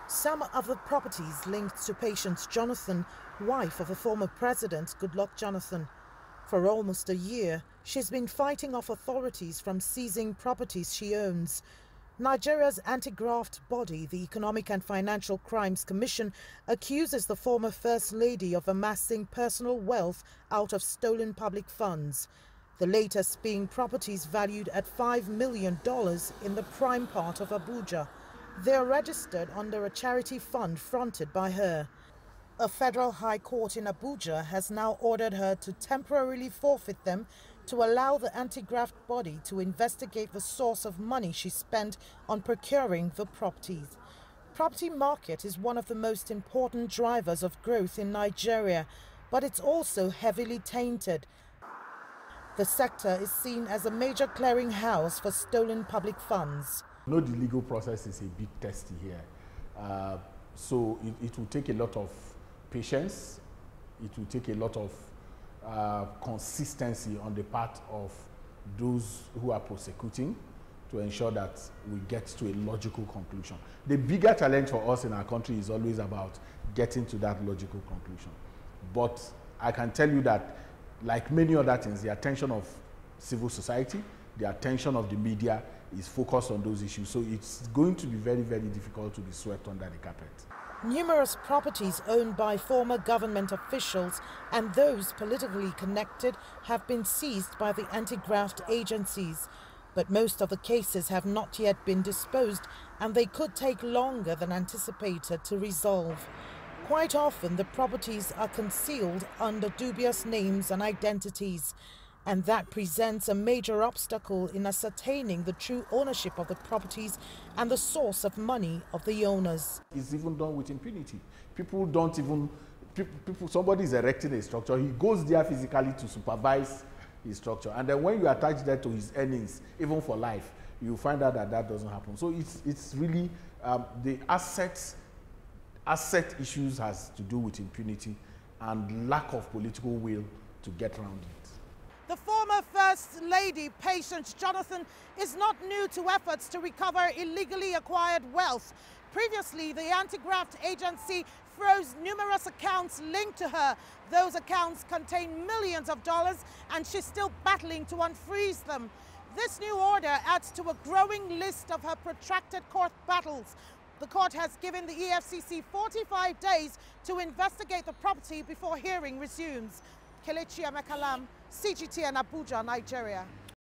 Some of the properties linked to patient Jonathan, wife of a former president, Goodluck Jonathan. For almost a year, she's been fighting off authorities from seizing properties she owns. Nigeria's anti-graft body, the Economic and Financial Crimes Commission, accuses the former First Lady of amassing personal wealth out of stolen public funds. The latest being properties valued at $5 million in the prime part of Abuja. They are registered under a charity fund fronted by her. A federal high court in Abuja has now ordered her to temporarily forfeit them to allow the anti-graft body to investigate the source of money she spent on procuring the properties. Property market is one of the most important drivers of growth in Nigeria, but it's also heavily tainted. The sector is seen as a major clearinghouse for stolen public funds. The legal process is a bit testy here. So it will take a lot of patience. It will take a lot of consistency on the part of those who are prosecuting to ensure that we get to a logical conclusion. The bigger challenge for us in our country is always about getting to that logical conclusion. But I can tell you that, like many other things, the attention of civil society, the attention of the media is focused on those issues. So it's going to be very, very difficult to be swept under the carpet. Numerous properties owned by former government officials and those politically connected have been seized by the anti-graft agencies. But most of the cases have not yet been disposed, and they could take longer than anticipated to resolve. Quite often, the properties are concealed under dubious names and identities, and that presents a major obstacle in ascertaining the true ownership of the properties and the source of money of the owners. It's even done with impunity. Somebody is erecting a structure, he goes there physically to supervise his structure, and then when you attach that to his earnings, even for life, you find out that that doesn't happen. So it's really, the asset issues has to do with impunity and lack of political will to get around it. The former First Lady, Patience Jonathan, is not new to efforts to recover illegally acquired wealth. Previously, the anti-graft agency froze numerous accounts linked to her. Those accounts contain millions of dollars, and she's still battling to unfreeze them. This new order adds to a growing list of her protracted court battles. The court has given the EFCC 45 days to investigate the property before hearing resumes. Kelechi Emekalam, CGTN, Abuja, Nigeria.